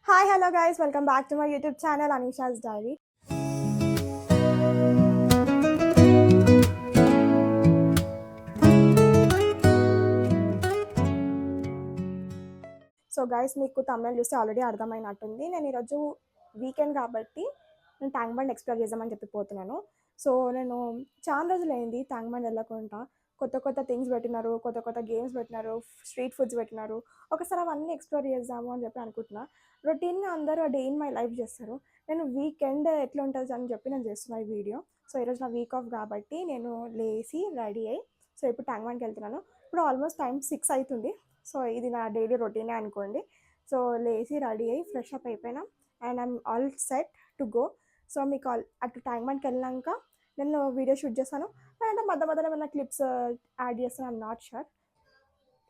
Hi, hello guys, welcome back to my YouTube channel Anisha's Diary. So guys మీకు తమిళ చూస్తే already అర్థమైనట్టుంది. నేను ఈరోజు weekend కాబట్టి నేను ట్యాంక్ బండ్ ఎక్స్ప్లోర్ చేద్దామని చెప్పిపోతున్నాను. సో నేను చాలా రోజులైంది ట్యాంక్ బండ్ వెళ్ళకుండా. కొత్త థింగ్స్ పెట్టినారు, కొత్త గేమ్స్ పెట్టినారు, స్ట్రీట్ ఫుడ్స్ పెట్టినారు. ఒకసారి అవన్నీ ఎక్స్ప్లోర్ చేద్దాము అని చెప్పి అనుకుంటున్నా. రొటీన్గా అందరూ డే ఇన్ మై లైఫ్ చేస్తారు. నేను వీకెండ్ ఎట్లా ఉంటుంది అని చెప్పి నేను చేస్తున్నా ఈ వీడియో. సో ఈరోజు నా వీక్ ఆఫ్ కాబట్టి నేను లేచి రెడీ అయ్యి సో ఇప్పుడు ట్యాంక్ బండ్కి వెళ్తున్నాను. ఇప్పుడు ఆల్మోస్ట్ టైం 6 అవుతుంది. సో ఇది నా డైలీ రొటీనే అనుకోండి. సో లేచి రెడీ అయ్యి ఫ్రెష్ అప్ అయిపోయినా and I'm all set to go. So మీకు అటు ట్యాంక్ బండ్కి వెళ్ళాక నేను వీడియో షూట్ చేస్తాను అండ్ మధ్యలో ఏమైనా క్లిప్స్ యాడ్ చేస్తాను. I'm not sure.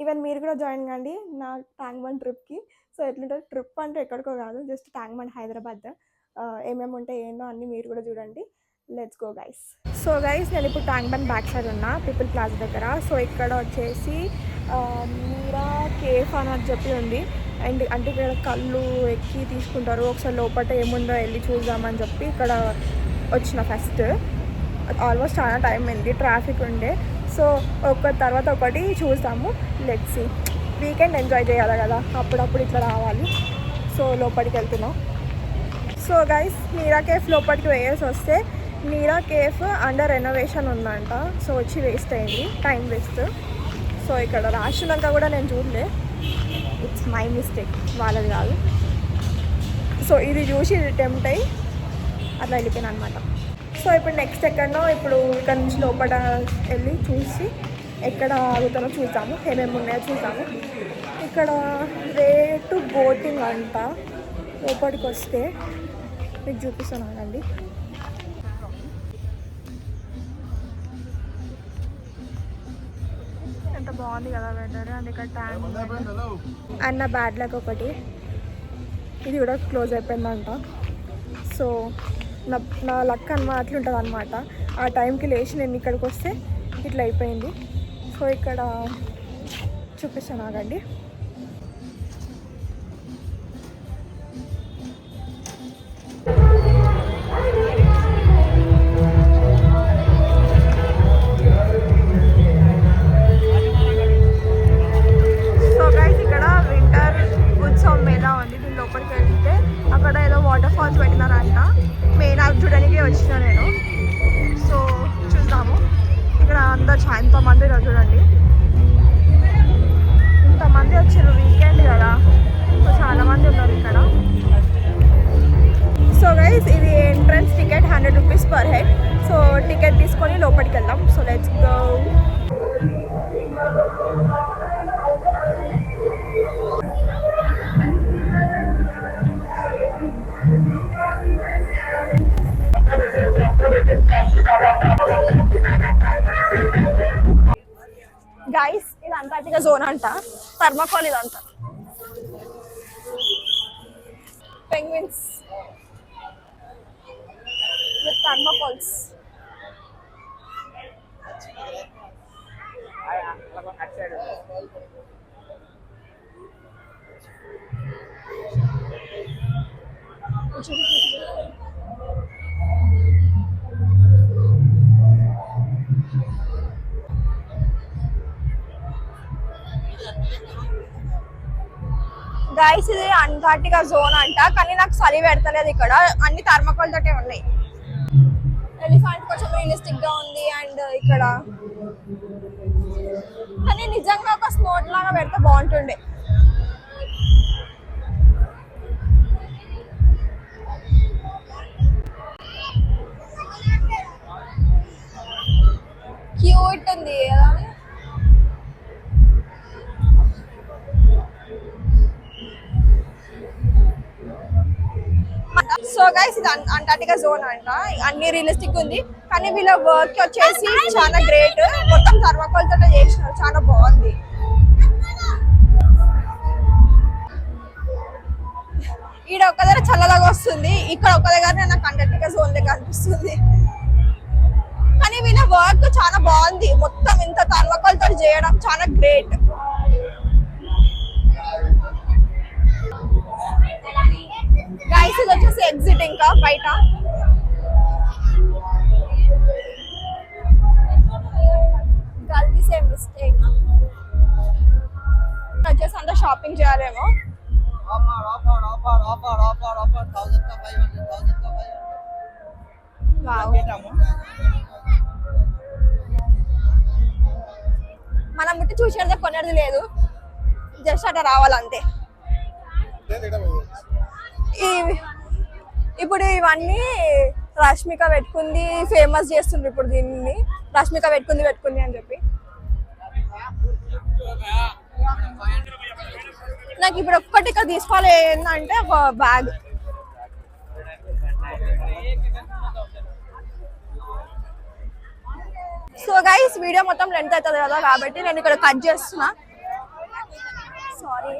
ఈవెన్ మీరు కూడా జాయిన్ కండి నా ట్యాంక్ బండ్ ట్రిప్కి. సో ఎట్లుంటుంది ట్రిప్ అంటే ఎక్కడికో కాదు, జస్ట్ ట్యాంక్ బండ్ హైదరాబాద్. ఏమేమి ఉంటాయి ఏందో అన్నీ మీరు కూడా చూడండి. Let's go guys. So guys నేను ఇప్పుడు ట్యాంక్ బండ్ బ్యాక్ సైడ్ ఉన్నా, పీపుల్ ప్లాజా దగ్గర. సో ఇక్కడ వచ్చేసి మీరా కేఫ్ అని చెప్పి ఉంది. అండ్ అంటే ఇక్కడ కళ్ళు ఎక్కి తీసుకుంటారు. ఒకసారి లోపల ఏముందో వెళ్ళి చూద్దామని చెప్పి ఇక్కడ వచ్చిన ఫస్ట్. ఆల్మోస్ట్ చాలా టైం అయింది, ట్రాఫిక్ ఉండే. సో ఒక తర్వాత ఒకటి చూస్తాము. Let's see. వీకెండ్ ఎంజాయ్ చేయాలి కదా, అప్పుడప్పుడు ఇట్లా రావాలి. సో లోపలికి వెళ్తున్నాం. సో గైస్ మీరా కేఫ్ లోపలికి వేయాల్సి వస్తే మీరా కేఫ్ అండర్ రెనోవేషన్ ఉందంట. సో వచ్చి వేస్ట్ అయింది, టైం వేస్ట్. సో ఇక్కడ రాసినాక కూడా నేను చూడలే. ఇట్స్ మై మిస్టేక్, వాళ్ళది కాదు. సో ఇది చూసి టెంప్ట్ అయ్యి అట్లా వెళ్ళిపోయాను అనమాట. సో ఇప్పుడు నెక్స్ట్ ఎక్కడనో ఇప్పుడు ఇక్కడ నుంచి లోపల వెళ్ళి చూసి ఎక్కడ ఆగుతానో చూద్దాము, ఏమేమి ఉన్నాయో చూద్దాము. ఇక్కడ రేటు బోటింగ్ అంట. లోపలికి వస్తే మీకు చూపిస్తాను అండి. ఎంత బాగుంది కదా వెదర్. అండ్ ఇక్కడ ట్యాంక్ అండ్ నా బ్యాడ్ లక్ ఒకటి ఇది కూడా క్లోజ్ అయిపోయిందంట. సో నా లక్ అన్నమాట అట్లుంటుంది అనమాట. ఆ టైంకి లేచి నేను ఇక్కడికి వస్తే ఇట్లా అయిపోయింది. సో ఇక్కడ చూపిస్తాను ఆగండి. లోపలికి వెళ్తే అక్కడ ఏదో వాటర్ ఫాల్స్ పెట్టినారంట. మెయిన్ అది చూడడానికి వచ్చిన నేను. సో చూద్దాము. ఇక్కడ అందరు ఎంతమంది చూడండి, ఇంతమంది వచ్చారు. వీకెండ్ కదా, సో చాలామంది ఉన్నారు ఇక్కడ. సో గైస్ ఇది entrance ticket 100 rupees per head. So ticket తీసుకొని లోపలికి వెళ్దాం. So let's go. గైస్ ఇది అంటార్టికా జోన్ అంట. థర్మాకోల్ ఇదంతా. Penguins with thermocols. గైస్ ఇది అంటార్టికా జోన్ అంట, కానీ నాకు చలి పెడతలేదు. ఇక్కడ అన్ని థర్మాకోల్ తోటే ఉన్నాయి. ఎలిఫెంట్ కొంచెం రియలిస్టిక్ గా ఉంది. అండ్ ఇక్కడ కానీ నిజంగా ఒక స్నోట్ లాగా పెడితే బాగుంటుండే. క్యూట్ ఉంది కదా. సో గైస్ ఇది అంటార్టికా జోన్ అంట. అన్ని రియలిస్టిక్ ఉంది, కానీ వీళ్ళ వర్క్ వచ్చేసి చాలా గ్రేట్. మొత్తం థర్మాకోల్ తోటే చేసినారు, చాలా బాగుంది. ఈడ ఒక దగ్గర చల్లదాగా వస్తుంది, ఇక్కడ ఒక దగ్గర నాకు అంటార్టికా జోన్ లెక్క అనిపిస్తుంది. కానీ వీళ్ళ వర్క్ చాలా బాగుంది. మొత్తం ఇంత థర్మాకోల్ తోటి చేయడం చాలా గ్రేట్. ఎగ్జిట్ ఇంకా బయట. గల్తీ సే మిస్టేక్. వచ్చేసి అంతా షాపింగ్ చేయాలేమో. మనం ముట్టి చూసేది కొనేది లేదు, జస్ట్ అట్లా రావాలంతే. ఇప్పుడు ఇవన్నీ రష్మిక పెట్టుకుంది, ఫేమస్ చేస్తుండ్రు ఇప్పుడు దీన్ని, రష్మిక పెట్టుకుంది అని చెప్పి. నాకు ఇప్పుడు ఒక్కటి ఇక్కడ తీసుకోవాలి ఏంటంటే ఒక బ్యాగ్. సో గైస్ వీడియో మొత్తం లెంత్ అవుతుంది కదా, కాబట్టి నేను ఇక్కడ కట్ చేస్తున్నా. సారీ.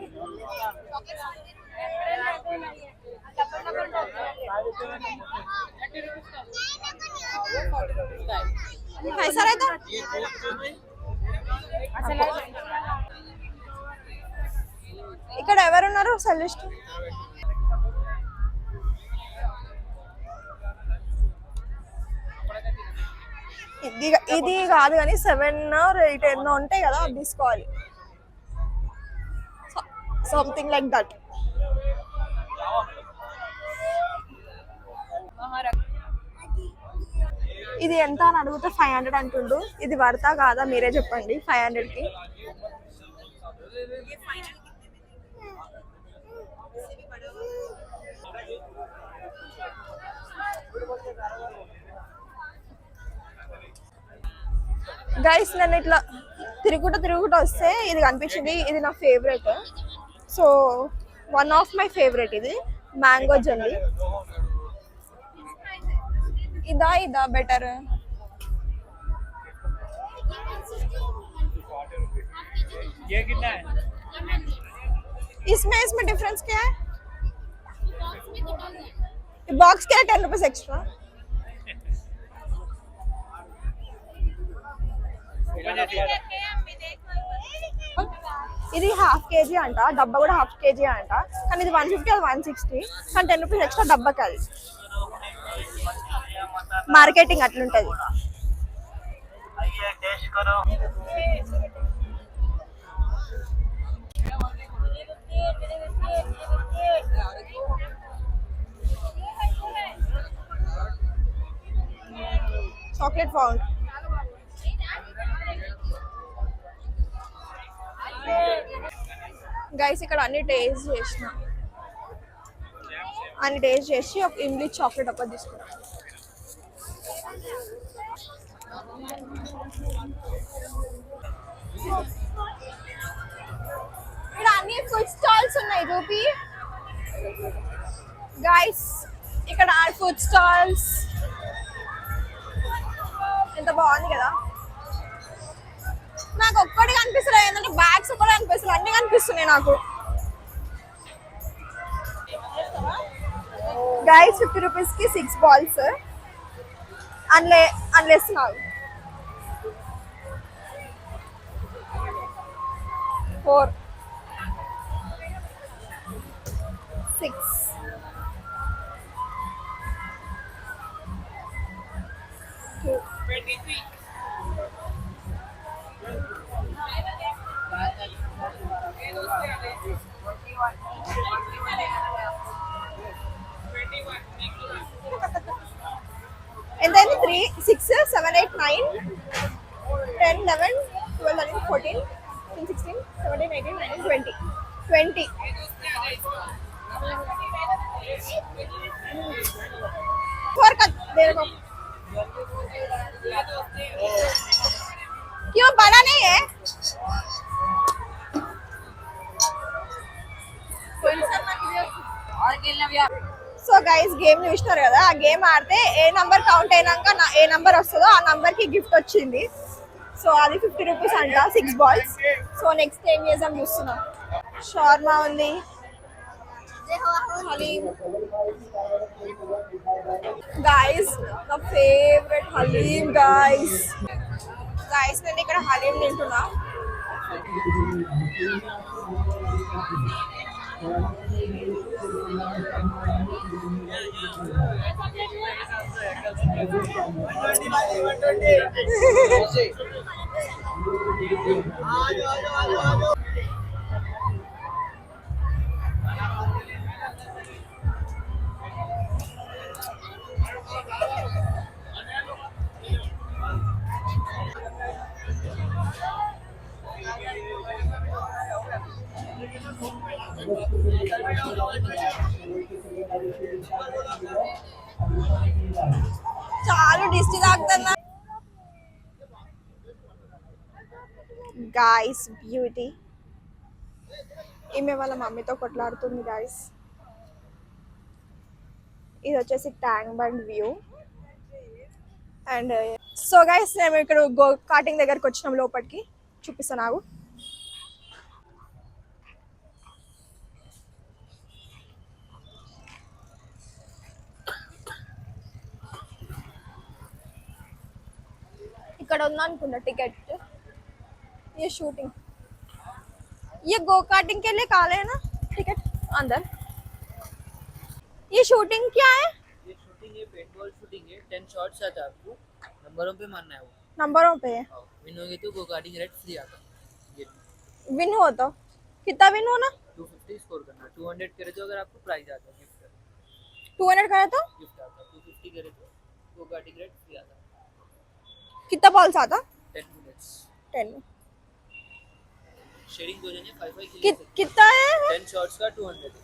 సరే ఇక్కడ ఎవరున్నారు సెలిస్ట్? ఇది కాదు కానీ 7 or 8 ఎన్నో ఉంటాయి కదా, అది తీసుకోవాలి. Something like that. ఇది ఎంత అని అడిగితే 500 అంటుండు. ఇది పడతా కాదా మీరే చెప్పండి 500కి. గైస్ నేను ఇట్లా తిరుగుకుంటూ వస్తే ఇది కనిపించింది. ఇది నా favourite. So one of my favourite ఇది మ్యాంగో జెల్లీ. इदा बेटर है। ये कितना है? इसमें डिफरेंस क्या है? बॉक्स क्या है? 10 रुपीज एक्स्ट्रा। ఇది హాఫ్ కేజీ అంట, డబ్బా కూడా హాఫ్ కేజీ అంట, కానీ ఇది 150 అది 160, కానీ 10 రూపీస్ ఎక్స్ట్రా డబ్బాకి. అది మార్కెటింగ్ అట్లుంటది. Chocolate found. గైస్ ఇక్కడ అన్ని టేస్ట్ చేసి ఒక ఇమ్లీ చాక్లెట్ ఒకటి తీసుకున్నాం. ఇక్కడ అన్ని ఫుడ్ స్టాల్స్ ఉన్నాయి రూపీ. గైస్ ఇక్కడ ఫుడ్ స్టాల్స్ ఎంత బాగుంది కదా. నాకు ఒక్కటి కనిపిస్తున్నాయి, ఏంటంటే బ్యాగ్స్ కూడా కనిపిస్తున్నాయి, అన్ని కనిపిస్తున్నాయి నాకు. గైస్ 50 రూపీస్ కి 6 balls అన్లెస్ నాకు 4 6 2 23 ఎంతైంది? 3 6 7 8 9 10 11 12 13 14 15 16 17 18 19 20 20 4 का दे रहा हूं। क्यों बड़ा नहीं है? సో గైస్ గేమ్ చూసినారు కదా, ఆ గేమ్ ఆడితే ఏ నంబర్ కౌంట్ అయినాక ఏ నంబర్ వస్తుందో ఆ నంబర్ కి గిఫ్ట్ వచ్చింది. సో అది 50 రూపీస్ అంట, 6 balls. సో నెక్స్ట్ ఏం చేద్దాం చూస్తున్నాం. షార్మా ఉంది, హలీం. గైస్ నా ఫేవరెట్ హలీం. గైస్ నేను ఇక్కడ హలీం తింటున్నా. చాలు డిస్టి తాగుతున్నా గాయస్ బ్యూటీ ఈమె వాళ్ళ మమ్మీతో కొట్లాడుతుంది గాయస్. ఇది వచ్చేసి tank bund view. And so guys మేము ఇక్కడ గో కార్టింగ్ దగ్గరకు వచ్చినాం, లోపలికి చూపిస్తాను నాకు. ఇక్కడ ఉందనుకున్నా टिकट, ये शूटिंग, ये गो कार्टिंग के लिए काले है ना टिकट अंदर. ये शूटिंग क्या है? ये शूटिंग है, पेंटबॉल शूटिंग है. 10 शॉट्स आता है आपको, नंबरों पे मारना है वो. नंबरों पे विन होगे तो गो कार्टिंग रेट फ्री आता है. ये विन हो तो कितना विन होना? 250 स्कोर करना. 200 करे तो अगर आपको प्राइज आता है, गिफ्ट 200 करे तो गिफ्ट आता है. 250 करे तो गो कार्टिंग रेट फ्री आता है. कितना बॉल्स आता? 10 मिनट्स 10. शेयरिंग दो जने 5-5 खेल सकते. कितना है? 10 शॉट्स का 200 है.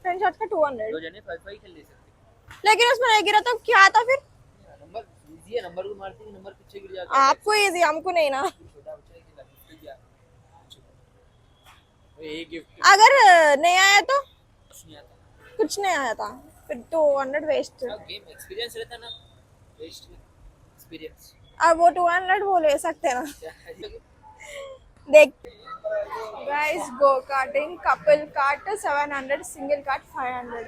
10 शॉट्स का 200. दो जने 5-5 खेल ले सकते. लेकिन उसमें नहीं गिरा तो क्या आता फिर? नंबर इजी है, नंबर को मारते ही नंबर पीछे गिर जाता है. आपको इजी, हमको नहीं ना. छोटा बच्चा है कि गिफ्ट दिया. ये गिफ्ट अगर नहीं आया तो कुछ नहीं आता. कुछ नहीं आया था फिर 200 वेस्ट. गेम एक्सपीरियंस रहता ना, वेस्ट एक्सपीरियंस. अब वो 200 वो ले सकते हैं ना. देख guys, go karting couple kart 700, single kart 500.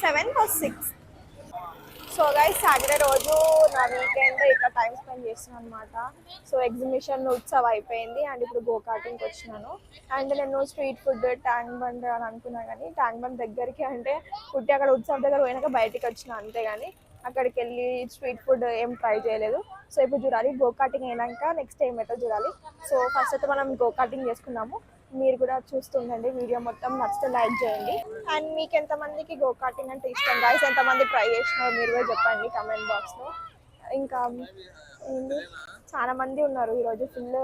Seven or 6. So guys Saturday రోజు నా వీకెండ్ ఇక్కడ టైం స్పెండ్ చేస్తున్నాను అనమాట. సో ఎగ్జిబిషన్ ఉత్సవ్ అయిపోయింది అండ్ ఇప్పుడు గో కార్టింగ్కి వచ్చినాను. అండ్ నేను స్ట్రీట్ ఫుడ్ ట్యాంక్ బండ్ అని అనుకున్నాను, కానీ ట్యాంక్ బండ్ దగ్గరికి అంటే పుట్టి అక్కడ ఉత్సవ్ దగ్గర పోయినాక బయటికి వచ్చిన అంతే, కానీ అక్కడికి వెళ్ళి స్ట్రీట్ ఫుడ్ ఏం ట్రై చేయలేదు. సో ఇప్పుడు చూడాలి గో కార్టింగ్ అయినాక నెక్స్ట్ ఏమైతే చూడాలి. సో ఫస్ట్ అయితే మనం గో కార్టింగ్ చేసుకున్నాము. మీరు కూడా చూస్తుండండి, వీడియో మొత్తం నచ్చితే లైక్ చేయండి. అండ్ మీకు ఎంతమందికి గో కార్టింగ్ అంటే ఇష్టం గాయస్, ఎంతమంది ట్రై చేసినారో మీరు కూడా చెప్పండి కామెంట్ బాక్స్లో. ఇంకా చాలా మంది ఉన్నారు ఈరోజు, ఫుల్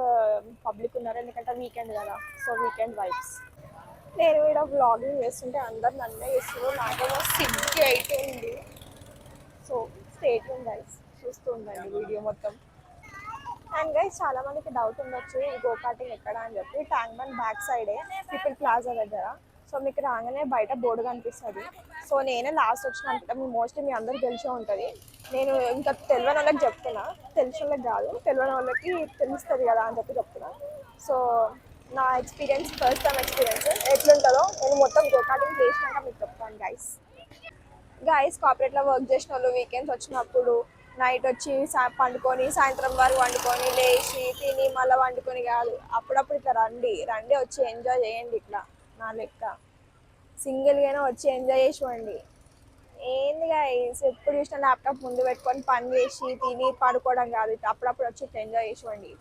పబ్లిక్ ఉన్నారు ఎందుకంటే వీకెండ్ కదా. So weekend vibes. నేను కూడా వ్లాగింగ్ చేస్తుంటే అందరు నన్నే చేస్తున్నారు, నాకేమో సిగ్గు అయిపోయింది. సో స్టేట్ గైస్, చూస్తూ ఉండండి వీడియో మొత్తం. అండ్ గైస్ చాలా మందికి డౌట్ ఉండొచ్చు ఈ గో కార్టింగ్ ఎక్కడ అని చెప్పి. ట్యాంక్ బండ్ బ్యాక్ సైడే పీపుల్ ప్లాజా దగ్గర. సో మీకు రాగానే బయట బోర్డు కనిపిస్తుంది. సో నేనే లాస్ట్ వచ్చిన అనుకుంటా, మీ మోస్ట్లీ మీ అందరికి తెలిసే ఉంటుంది. నేను ఇంకా తెలియని వాళ్ళకి చెప్తున్నా, తెలిసిన వాళ్ళకి కాదు, తెలియని వాళ్ళకి తెలుస్తుంది కదా అని చెప్పి చెప్తున్నా. సో నా ఎక్స్పీరియన్స్, ఫస్ట్ టైం ఎక్స్పీరియన్స్ ఎట్లుంటుందో నేను మొత్తం గో కార్టింగ్ చేసినాక మీకు చెప్తాను గైస్. కార్పొరేట్లో వర్క్ చేసిన వాళ్ళు వీకెండ్స్ వచ్చినప్పుడు నైట్ వచ్చి పండుకొని సాయంత్రం వరకు వండుకొని లేచి తిని మళ్ళీ వండుకొని కాదు, అప్పుడప్పుడు ఇట్లా రండి వచ్చి ఎంజాయ్ చేయండి. ఇట్లా నా లెక్క సింగిల్గానే వచ్చి ఎంజాయ్ చేసి ఏంది గైస్, ఎప్పుడు చూసిన ల్యాప్టాప్ ముందు పెట్టుకొని పని చేసి తిని పడుకోవడం కాదు, ఇట్లా అప్పుడప్పుడు వచ్చి ఇట్లా ఎంజాయ్ చేసి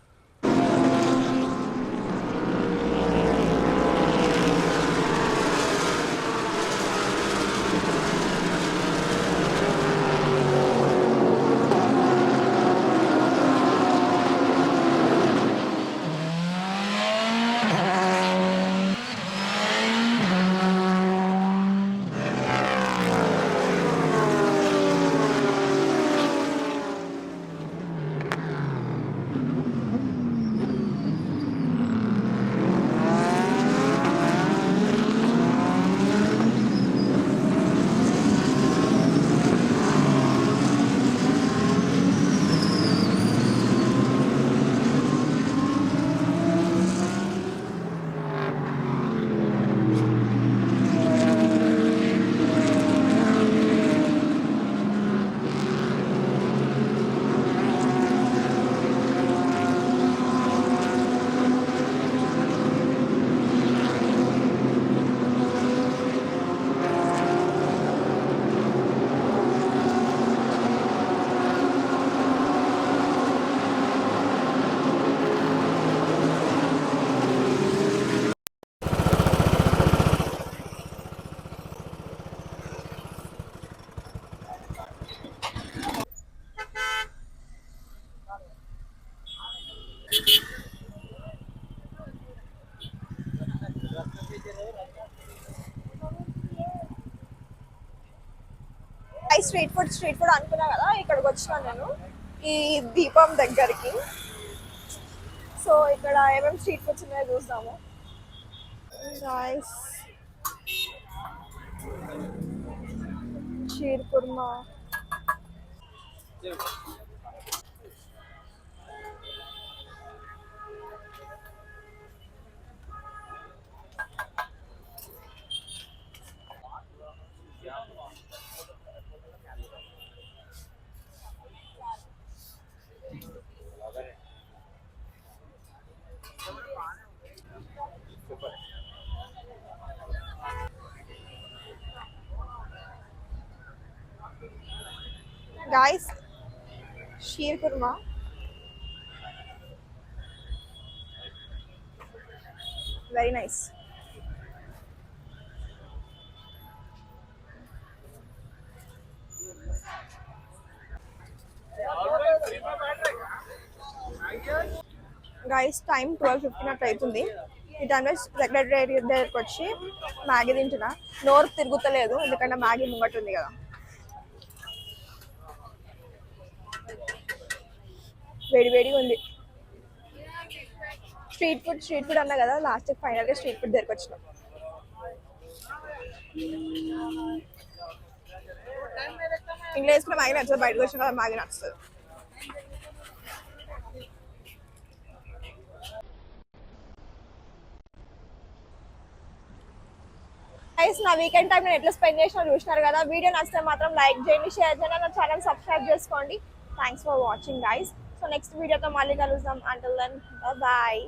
స్ట్రీట్ ఫుడ్ అనుకున్నా కదా, ఇక్కడికి వచ్చినాను నేను ఈ దీపం దగ్గరికి. సో ఇక్కడ ఏమేమి స్ట్రీట్ ఫుడ్స్ ఉన్నాయో చూద్దాము. Guys, sheer khurma, guys sheer khurma very nice. Guys time 12:15 అట్లా అవుతుంది. ఈ టైంలో సెక్రటరీ దగ్గరికి వచ్చి మ్యాగీ తింటున్నా. నోరు తిరుగుతలేదు ఎందుకంటే మ్యాగీ ముంగట ఉంది కదా. వేడి వేడిగా ఉంది. స్ట్రీట్ ఫుడ్ అన్నా కదా, లాస్ట్ ఫైనల్గా స్ట్రీట్ ఫుడ్ దగ్గరికి వచ్చినాం. ఇంట్లో వేసుకున్న మ్యాగీ నచ్చదు, బయటకు వచ్చిన కదా మ్యాగీ నచ్చుతుంది. నా వీకెండ్ టైం నేను ఎట్లా స్పెండ్ చేసినా చూసినారు కదా. వీడియో నచ్చితే మాత్రం లైక్ చేయండి, షేర్ చేయండి, నా ఛానల్ సబ్స్క్రైబ్ చేసుకోండి. Thanks for watching guys. So next వీడియోతో మళ్ళీ కలుద్దాం. Until then bye.